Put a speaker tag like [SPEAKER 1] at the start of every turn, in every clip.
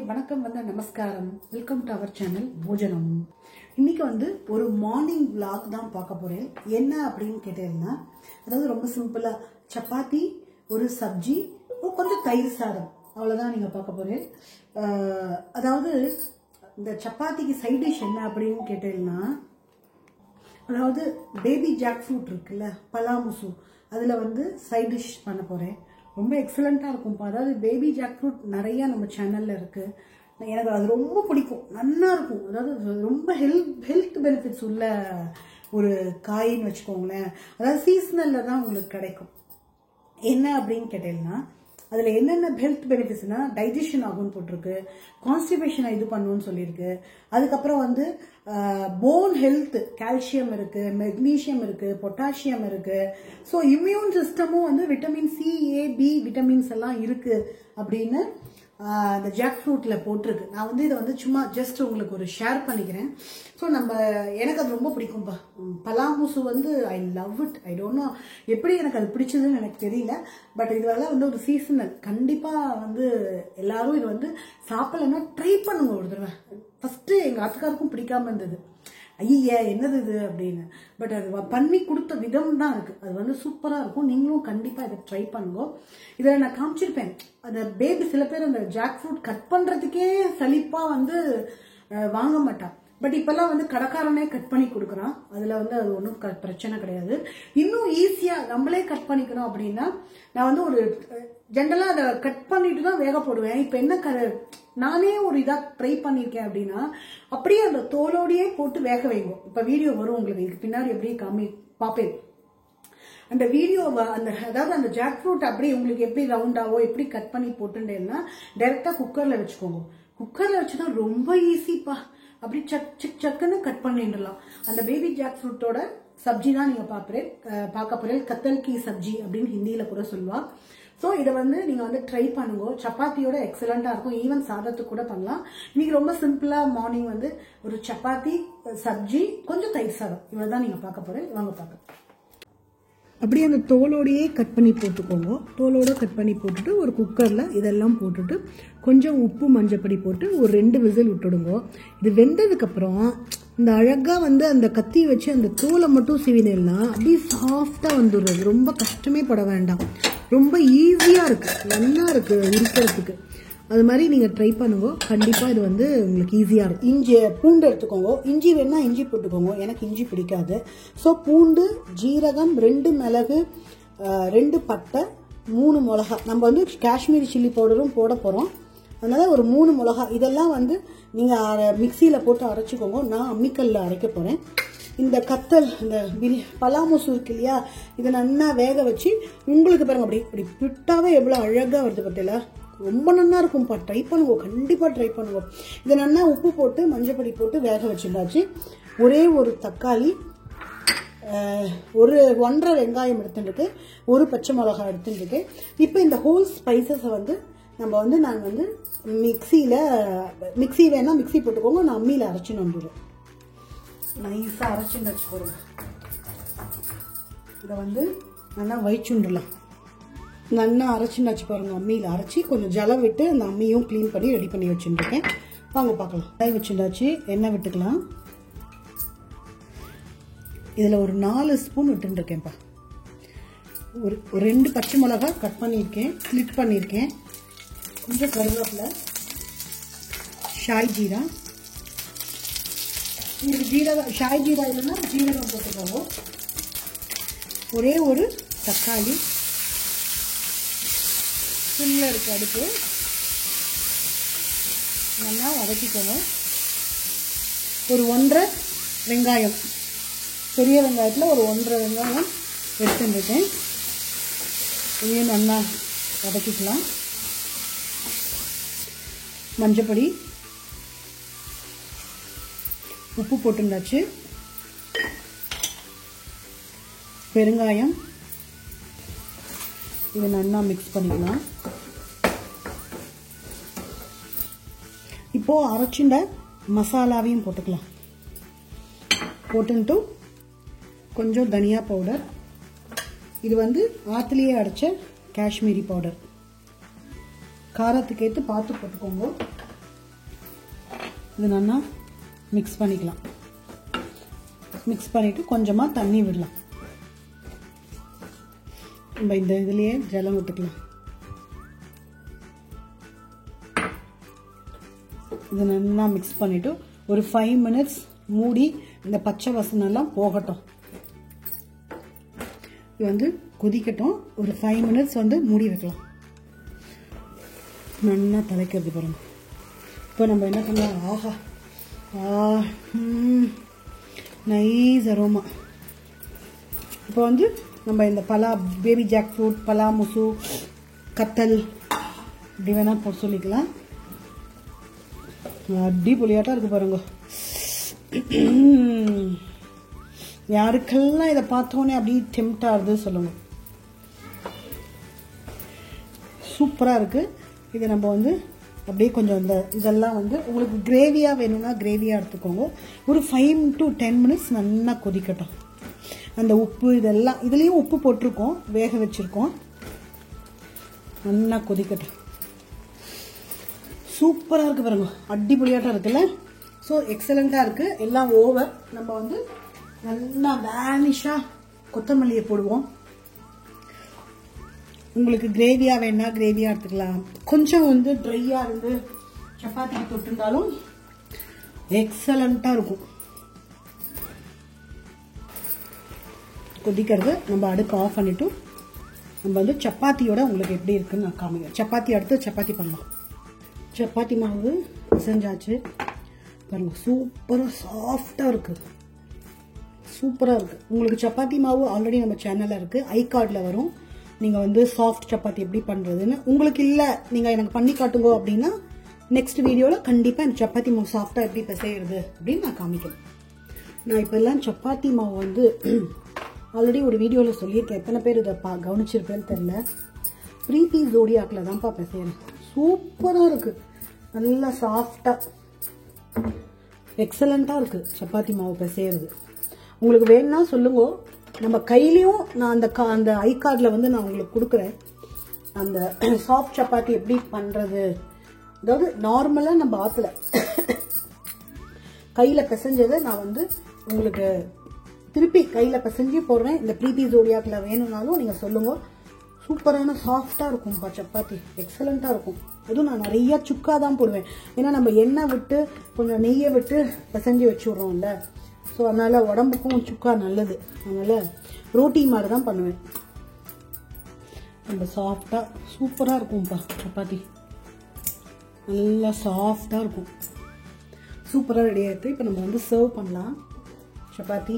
[SPEAKER 1] வணக்கம் நமஸ்காரம். Welcome to our channel போஜனம். இன்னைக்கு ஒரு மார்னிங் vlog தான் பார்க்க போறேன். என்ன அப்படின்னு கேட்டீங்கன்னா, அதாவது ரொம்ப சிம்பிளா சப்பாத்தி, ஒரு சப்ஜி, கொஞ்சம் தயிர் சாதம், அவ்வளவுதான் நீங்க பார்க்க போறேன். அதாவது இந்த சப்பாத்திக்கு சைட் டிஷ் என்ன அப்படின்னு கேட்டீங்கன்னா, அதாவது பேபி ஜாக் ஃப்ரூட் இருக்குல்ல, பலாமுசு, அதுல சைட் டிஷ் பண்ண போறேன். ரொம்ப எக்ஸலண்டா இருக்கும். அதாவது பேபி ஜாக் ஃப்ரூட் நிறைய நம்ம சேனல்ல இருக்கு. எனக்கு அது ரொம்ப பிடிக்கும், நல்லா இருக்கும். அதாவது ரொம்ப ஹெல்த் பெனிஃபிட்ஸ் உள்ள ஒரு காயின்னு வச்சுக்கோங்களேன். அதாவது சீசனல்ல தான் உங்களுக்கு கிடைக்கும். என்ன அப்படின்னு கேட்டீங்கன்னா, அதுல என்னென்ன ஹெல்த் பெனிஃபிட்ஸ்னா, டைஜஷன் ஆகும்னு போட்டிருக்கு, கான்ஸ்டிபேஷனை இது பண்ணுன்னு சொல்லியிருக்கு. அதுக்கப்புறம் போன் ஹெல்த், கால்சியம் இருக்கு, மெக்னீசியம் இருக்கு, பொட்டாசியம் இருக்கு. ஸோ இம்யூன் சிஸ்டமும் விட்டமின் சி, ஏ, பி விட்டமின்ஸ் எல்லாம் இருக்கு அப்படின்னு அந்த ஜாக் ஃப்ரூட்ல போட்டிருக்கு. நான் இதை சும்மா ஜஸ்ட் உங்களுக்கு ஒரு ஷேர் பண்ணிக்கிறேன். ஸோ எனக்கு அது ரொம்ப பிடிக்கும்பா. பலாமுசு I love it. I don't know எப்படி எனக்கு அது பிடிச்சதுன்னு எனக்கு தெரியல. பட் இதெல்லாம் ஒரு சீசனல். கண்டிப்பா எல்லாரும் இது சாப்பிடலன்னா ட்ரை பண்ணுங்க ஒரு தடவை. ஃபர்ஸ்ட் எங்க ஆத்துக்காருக்கும் பிடிக்காம இருந்தது. ஐயா என்னது இது அப்படின்னு. பட் அது பண்ணி கொடுத்த விதம் தான் இருக்கு. அது சூப்பரா இருக்கும். நீங்களும் கண்டிப்பா இதை ட்ரை பண்ணுங்க. இதை நான் காமிச்சிருப்பேன். அந்த பேபி சில பேர் அந்த ஜாக் ஃப்ரூட் கட் பண்றதுக்கே சலிப்பா வாங்க மாட்டான். பட் இப்பெல்லாம் கடைக்காரனே கட் பண்ணி கொடுக்குறான். அதுல அது ஒன்றும் பிரச்சனை கிடையாது. இன்னும் ஈஸியா நம்மளே கட் பண்ணிக்கணும் அப்படின்னா, நான் ஒரு ஜென்ரலா அதை கட் பண்ணிட்டு தான் வேக போடுவேன். இப்ப என்ன நானே ஒரு இதா ட்ரை பண்ணிருக்கேன் அப்படின்னா, அப்படியே அந்த தோலோடையே போட்டு வேக வைங்க. இப்ப வீடியோ வரும் உங்களுக்கு பின்னாடி எப்படி பாப்பேன். அந்த வீடியோ அதாவது அந்த ஜாக் ஃப்ரூட் அப்படியே உங்களுக்கு எப்படி ரவுண்டாவோ எப்படி கட் பண்ணி போட்டுட்டேன்னா, டைரக்டா குக்கர்ல வச்சுக்கோங்க. குக்கர்ல வச்சுதான் ரொம்ப ஈஸிப்பா. அப்படி சக்குன்னு கட் பண்ணிடலாம். அந்த பேபி ஜாக் ஃப்ரூட்டோட சப்ஜி தான் நீங்க பார்க்க போறேன். கத்தல் கி சப்ஜி அப்படின்னு ஹிந்தியில கூட சொல்லுவா. ஸோ இதை நீங்க ட்ரை பண்ணுங்க. சப்பாத்தியோட எக்ஸலண்டா இருக்கும். ஈவன் சாதத்துக்கு கூட பண்ணலாம். இன்னைக்கு ரொம்ப சிம்பிளா மார்னிங் ஒரு சப்பாத்தி, சப்ஜி, கொஞ்சம் தயிர் சாதம், இவ்வளவுதான் நீங்க பார்க்க போறேன். வாங்க பார்க்க. அப்படியே அந்த தோலோடையே கட் பண்ணி போட்டுக்கோங்க. தோலோட கட் பண்ணி போட்டுட்டு ஒரு குக்கர்ல இதெல்லாம் போட்டுட்டு கொஞ்சம் உப்பு, மஞ்சப்பொடி போட்டு ஒரு 2 விசில் விட்டுடுங்க. இது வெந்ததுக்கு அப்புறம் இந்த அழகா அந்த கத்தி வச்சு அந்த தோலை மட்டும் சீவினா அப்படியே சாஃப்டா வந்துடுறது. ரொம்ப கஷ்டமே பட வேண்டாம். ரொம்ப ஈஸியா இருக்கு, நல்லா இருக்கு இருக்கிறதுக்கு. அது மாதிரி நீங்க ட்ரை பண்ணுங்க. கண்டிப்பா இது உங்களுக்கு ஈஸியா இருக்கும். இஞ்சி, பூண்டு எடுத்துக்கோங்க. இஞ்சி வேணா இஞ்சி போட்டுக்கோங்க. எனக்கு இஞ்சி பிடிக்காது. ஸோ பூண்டு, ஜீரகம், 2 மிளகு, 2 பட்டை, 3 மிளகா. நம்ம காஷ்மீரி சில்லி பவுடரும் போட போறோம். அதனால ஒரு 3 மிளகா. இதெல்லாம் நீங்க மிக்சியில போட்டு அரைச்சிக்கோங்க. நான் அம்மிக்கல்ல அரைக்க போறேன். இந்த கத்தல், இந்த பலாமுசு இருக்கு இல்லையா, இதை நல்லா வேக வச்சு உங்களுக்கு பாருங்க, அப்படி பிட்டாவே எவ்வளவு அழகா வருது பத்தில. ரொம்ப நல்லா இருக்கும்பா. ட்ரை பண்ணுங்க, கண்டிப்பா ட்ரை பண்ணுங்க. இதை நல்லா உப்பு போட்டு மஞ்சப்பொடி போட்டு வேக வச்சுட்டாச்சு. ஒரே ஒரு தக்காளி, ஒரு 1.5 வெங்காயம் எடுத்துட்டு, ஒரு பச்சை மிளகாய் எடுத்துட்டு, இப்போ இந்த ஹோல் ஸ்பைசஸை நான் மிக்சி வேணா மிக்சி போட்டுக்கோங்க. நான் அம்மியில அரைச்சுன்னு வந்துடுவேன். நைஸா அரைச்சுன்னு வச்சு போடுங்க. இதை நல்லா வயிச்சுண்டுலாம். நல்லா அரைச்சுன்னு வச்சு பாருங்க. அம்மியில அரைச்சி கொஞ்சம் ஜலம் விட்டு அந்த அம்மியும் கிளீன் பண்ணி ரெடி பண்ணி வச்சுருக்கேன். வாங்க பார்க்கலாம். கடாய் வச்சுட்டாச்சு. எண்ணெய் விட்டுக்கலாம். இதுல ஒரு 4 ஸ்பூன் விட்டுருக்கேன்ப்பா. ஒரு 2 பச்சை மிளகாய் கட் பண்ணியிருக்கேன், ஸ்லிட் பண்ணியிருக்கேன். கொஞ்சம் கருவேப்பிலை, ஷாய் ஜீரா. உங்களுக்கு ஷாய் ஜீரா இல்லைன்னா ஜீரகம் போட்டுக்கோங்க. ஒரே ஒரு தக்காளி, சிம்ல இருக்கு அடுப்பு, நல்லா வதக்கிக்கோங்க. ஒரு 1.5 வெங்காயம், பெரிய வெங்காயத்தில் ஒரு 1.5 வெங்காயம் எடுத்துருக்கேன். இதையும் நல்லா வதக்கிக்கலாம். மஞ்சப்பொடி, உப்பு போட்டுருந்தாச்சு, பெருங்காயம், இதை நல்லா மிக்ஸ் பண்ணிக்கலாம். இப்போ அரைச்சுண்ட மசாலாவையும் போட்டுக்கலாம். போட்டுட்டு கொஞ்சம் தனியா பவுடர், இது ஆத்துலயே அரைச்ச காஷ்மீரி பவுடர், காரத்துக்கு ஏற்று பார்த்து போட்டுக்கோங்க. இது நல்லா மிக்ஸ் பண்ணிக்கலாம். மிக்ஸ் பண்ணிவிட்டு கொஞ்சமாக தண்ணி விடலாம். நம்ம இந்த இதுலேயே ஜலம் விட்டுக்கலாம். இது நல்லா மிக்ஸ் பண்ணிவிட்டு ஒரு 5 minutes மூடி இந்த பச்சை வாசனைலாம் போகட்டும். இது வந்து கொதிக்கட்டும். ஒரு 5 minutes வந்து மூடி வைக்கலாம். நல்லா தலைக்கிறது பாருங்க. இப்போ நம்ம என்ன பண்ணலாம், ஆஹா நைஸ் அரோமா. இப்போ வந்து நம்ம இந்த பலா, பேபி ஜாக் ஃப்ரூட், பலா முசு, கத்தல் இப்படி வேணால் போட்டு சொல்லிக்கலாம். அடிப்பொலியாட்டம் இருக்குது பாருங்க. யாருக்கெல்லாம் இதை பார்த்தோன்னே அப்படி டெம்ப்ட் ஆகுது சொல்லுங்க. சூப்பராக இருக்குது. இதை நம்ம வந்து அப்படியே கொஞ்சம் இந்த இதெல்லாம் வந்து உங்களுக்கு கிரேவியாக வேணும்னா கிரேவியாக எடுத்துக்கோங்க. ஒரு 5 to 10 minutes நல்லா கொதிக்கட்டும். அந்த உப்பு இதெல்லாம் இதுலேயும் உப்பு போட்டிருக்கோம், வேக வச்சுருக்கோம். நல்லா கொதிக்கட்டும். சூப்பராக இருக்குது பாருங்க. அடிப்பொலியாட்டம் இருக்குல்ல. ஸோ எக்ஸலண்ட்டாக இருக்குது. எல்லாம் ஓவர். நம்ம வந்து நல்லா வேனிஷாக கொத்தமல்லியை போடுவோம். உங்களுக்கு கிரேவியாக வேணா கிரேவியாக எடுத்துக்கலாம். கொஞ்சம் வந்து ட்ரையாக இருந்து சப்பாத்திக்கு தொட்டிருந்தாலும் எக்ஸலண்ட்டாக இருக்கும். கொதிக்கிறது. நம்ம அடுப்பு ஆஃப் பண்ணிவிட்டு நம்ம வந்து சப்பாத்தியோட உங்களுக்கு எப்படி இருக்குன்னு நான் காமிக்கிறேன். சப்பாத்தி அடுத்து சப்பாத்தி பண்ணலாம். சப்பாத்தி மாவு செஞ்சாச்சு பாருங்க. சூப்பராக சாஃப்டாக இருக்குது. சூப்பராக இருக்குது. உங்களுக்கு சப்பாத்தி மாவு ஆல்ரெடி நம்ம சேனலில் இருக்குது, ஐ கார்டில் வரும். நீங்கள் வந்து சாஃப்ட் சப்பாத்தி எப்படி பண்ணுறதுன்னு உங்களுக்கு இல்லை, நீங்கள் எனக்கு பண்ணி காட்டுங்க அப்படின்னா நெக்ஸ்ட் வீடியோவில் கண்டிப்பாக எனக்கு சப்பாத்தி மாவு சாஃப்டாக எப்படி பிசையிறது அப்படின்னு நான் காமிக்கிறேன். நான் இப்போ எல்லாம் சப்பாத்தி மாவு வந்து ஆல்ரெடி ஒரு வீடியோவில் சொல்லியிருக்கேன். எத்தனை பேர் இதை கவனிச்சிருப்பேன்னு தெரியல. ப்ரீத்தி ஜோடியாக்கில் தான்ப்பா பிசைகிறேன். சூப்பராக இருக்குது. நல்லா சாஃப்டாக எக்ஸலண்ட்டாக இருக்குது சப்பாத்தி மாவு பிசையிறது. உங்களுக்கு வேணும்னா சொல்லுங்க. நம்ம கையிலையும் நான் அந்த ஐ கார்டில் வந்து நான் உங்களுக்கு கொடுக்குறேன். அந்த சாஃப்ட் சப்பாத்தி எப்படி பண்ணுறது. அதாவது நார்மலாக நம்ம ஆற்றுல கையில் பிசைஞ்சதை நான் வந்து உங்களுக்கு திருப்பி கையில் பிசைஞ்சு போடுறேன். இந்த ப்ரீத்தி ஜோடியாக்கில் வேணும்னாலும் நீங்கள் சொல்லுங்கள். சூப்பரான சாஃப்டாக இருக்கும்ப்பா சப்பாத்தி. எக்ஸலண்ட்டாக இருக்கும். அதுவும் நான் நிறையா சுக்கா தான் போடுவேன். ஏன்னா நம்ம எண்ணெய் விட்டு கொஞ்சம் நெய்யை விட்டு பிசைஞ்சு வச்சு விட்றோம்ல. ஸோ அதனால் உடம்புக்கும் சுக்கா நல்லது. அதனால் ரோட்டி மாதிரி தான் பண்ணுவேன். நம்ம சாஃப்டாக சூப்பராக இருக்கும்ப்பா சப்பாத்தி. நல்லா சாஃப்டாக இருக்கும். சூப்பராக ரெடி ஆகிடுது. இப்போ நம்ம வந்து சர்வ் பண்ணலாம். சப்பாத்தி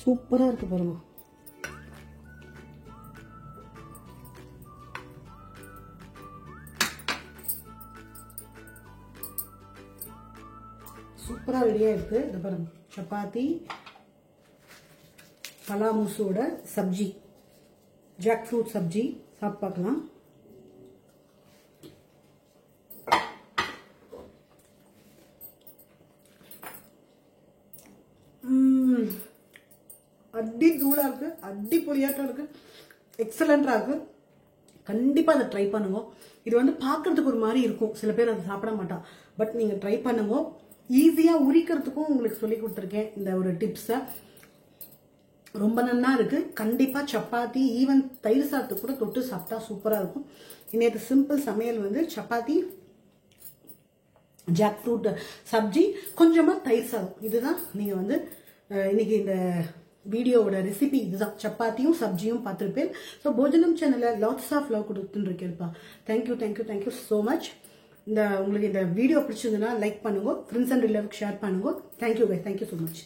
[SPEAKER 1] சூப்பராக இருக்குது பாருங்க. சூப்பராக ரெடியாக இருக்குது. இது பாருங்க. சப்பாத்தி, பலா முசோட சப்ஜி, ஜாக் ஃப்ரூட் சப்ஜி சாப்பிட்டு பார்க்கலாம். அடி தூளாக இருக்குது. அடி பொலியாட்டம் இருக்குது. எக்ஸலண்ட்டாக இருக்குது. கண்டிப்பாக அதை ட்ரை பண்ணுங்க. இது வந்து பார்க்கறதுக்கு ஒரு மாதிரி இருக்கும். சில பேர் அதை சாப்பிட மாட்டான். பட் நீங்கள் ட்ரை பண்ணுங்க. ஈஸியாக உரிக்கிறதுக்கும் உங்களுக்கு சொல்லி கொடுத்துருக்கேன் இந்த ஒரு டிப்ஸை. ரொம்ப நல்லா இருக்குது. கண்டிப்பாக சப்பாத்தி ஈவன் தயிர் சாதத்துக்கு கூட தொட்டு சாப்பிட்டா சூப்பராக இருக்கும். இன்னைக்கு சிம்பிள் சமையல் வந்து சப்பாத்தி, ஜாக் ஃப்ரூட் சப்ஜி, கொஞ்சமாக தயிர் சாதம். இதுதான் நீங்கள் வந்து இன்னைக்கு இந்த வீடியோவோட ரெசிபி. இதுதான் சப்பாத்தியும் சப்ஜியும் பார்த்துருப்பேன். ஸோ போஜனம் சேனலில் லாட்ஸ் ஆஃப் லவ் கொடுத்துருக்கேன்ப்பா. Thank you thank you thank you so much. உங்களுக்கு இந்த வீடியோ பிடிச்சிருந்ததுன்னா லைக் பண்ணுங்க, ஃப்ரெண்ட்ஸ் அண்ட் ரிலேட்டிவ்க்கு ஷேர் பண்ணுங்க. Thank you guys. Thank you so much.